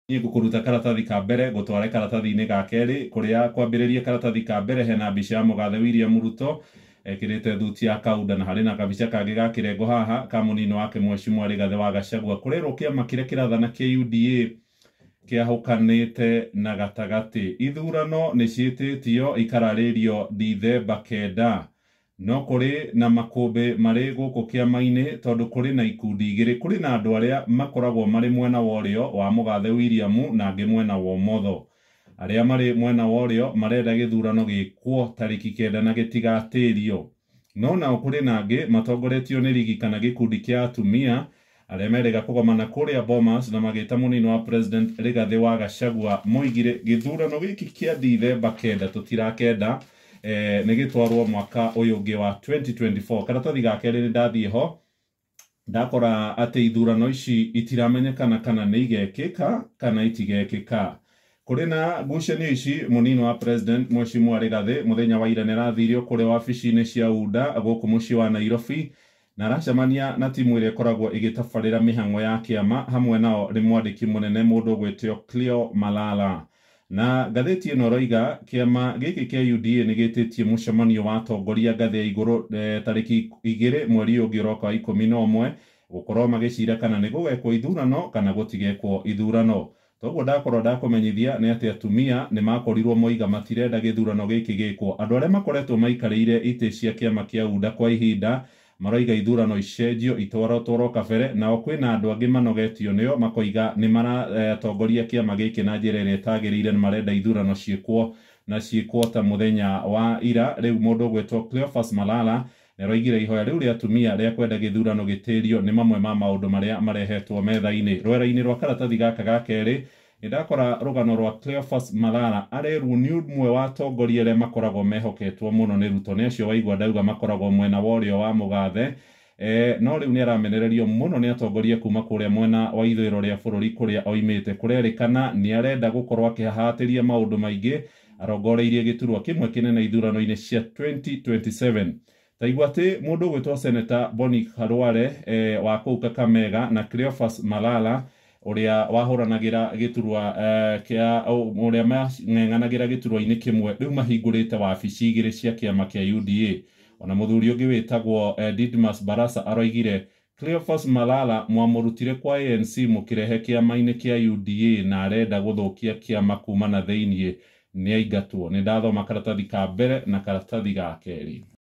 Niĩ ngũkũruta karatathi ka mbere gũtware karatathi-inĩ ga kerĩ, kũrĩa kwambĩrĩria karatathi ka mbere hena mbica ya mũgathe William Ruto ekĩrĩte thuti ya kaunda, na harĩ na kabica kangĩ ga kĩrengo haha ka mũnini wake Mheshimiwa Rigathĩ wa Gachagua, kũrerwo kĩama kĩrĩa kĩrathana kĩa UDA kĩahokanĩte na gatagatĩ. Ithurano nĩ ciĩtĩtio ikararĩrio Dithemba 9, no kũrĩ na makũmbĩ marĩ gũkũ kĩama-inĩ tondũ kũrĩ na ikundi igĩrĩ. Kũrĩ na andũ arĩa makoragwo marĩ mwena wa ũrĩo wa mũgathe William na angĩ mwena wa ũmotho. Arĩa marĩ mwena wa ũrĩo marenda gĩthurano gĩkwo tarĩki 9 na gĩtigatĩrio, no nao kũrĩ na angĩ matongoretio nĩ rigi kana gĩkundi kĩa atumia arĩa merĩga kũgomana kũrĩa Bomas na magĩta mũnini wa president Rigathĩ wa Gachagua moigire gĩthurano gĩkĩ kĩa Dithemba 9 tũtirakenda nĩ gĩtwarwo mwaka ũyũ ũngĩ wa 2024. Karatathi ga kerĩ nĩ ndathiĩ ho ndakora atĩ ithurano ici itiramenyekana kana nĩ igekĩka kana itigekĩka. Kũrĩ na ngucanio ici, mũnini wa president Mheshimiwa Rigathĩ mũthenya wa ira nĩarathirio kũrĩa wabici-inĩ cia UDA gũkũ mũciĩ wa Nairobi, na aracemania na timu ĩrĩa ĩkoragwo ĩgĩtabarĩra mĩhang'o ya kĩama, hamwe nao nĩ mwandĩki mũnene mũndũ ũgwĩtio Cleo Malala. Na ngathĩti ĩno roiga kĩama gĩkĩ kĩa UDA nĩ gĩtĩtie mũcemanio wa atongoria ngathĩ ya igũrũ tarĩki 2 mweri ũngĩ ũroka wa 11 gũkorwo magĩcira kana nĩ gũgekwo ithurano kana gũtigekwo ithurano. Toguo ndakorwo ndakũmenyithia nĩ atĩ atumia nĩ makorirwo moiga matirenda gĩthurano gĩkĩ gĩkwo. Andũ arĩa makoretwo maikarĩire itĩ cia kĩama kĩa UDA kwa ihinda maroiga ithurano icenjio itwarwo kabere, nao kwĩna andũ angĩ manogetio nĩo makoiga nĩ maratongoria kĩama gĩkĩ na njĩra ĩrĩa ĩtagĩrĩire, nĩ marenda ithurano ciĩkwo ta mũthenya wa ira. Rĩu mũndũ ũgwĩtwo Cleophas Malala nĩaroigire ihoya rĩu rĩa atumia rĩa kwenda gĩthurano gĩtĩrio nĩ mamwe ma maũndũ marĩa marehetwo metha-inĩ. Rwera-inĩ rwa karatathi gaka ga kerĩ nĩndakora rũgano rwa Cleophas Malala arerwo nĩ ũmwe wa atongoria arĩa makoragwo mehoketwo mũno nĩ Ruto. Nĩ acio waigua ndauga makoragwo mwena wa ũrĩo wa mũgathe, no rĩu nĩaramenererio mũno nĩ atongoria kuma kũrĩa mwena wa ithũĩro rĩa bũrũri kũrĩa oimĩte. Kũrerĩkana nĩarenda gũkorwo akĩhahatĩria maũndũ maingĩ arongoreirie gĩturwa kĩmwe kĩnene ithurano-inĩ cia 2027. Taigua atĩ mũndũ ũgwĩtwo Senator Boni Khalwale wa kũu Kakamega na Cleophas Malala ũrĩa wahũranagĩra gĩturwa kĩa ũrĩa mang'eng'anagĩra gĩturwa-inĩ kĩmwe, rĩu mahingũrĩte wabici igĩrĩ cia kĩama kĩa UDA. Ona mũthuri ũngĩ wĩtagwo Didmus Barasa aroigire Cleophas Malala mwamũrutire kwa ANC mũkĩrehe kĩama-inĩ kĩa UDA na arenda gũthũkia kĩama kuma na thĩiniĩ nĩaingatwo. Nĩ ndathoma karatathi ka mbere na karatathi ga kerĩ.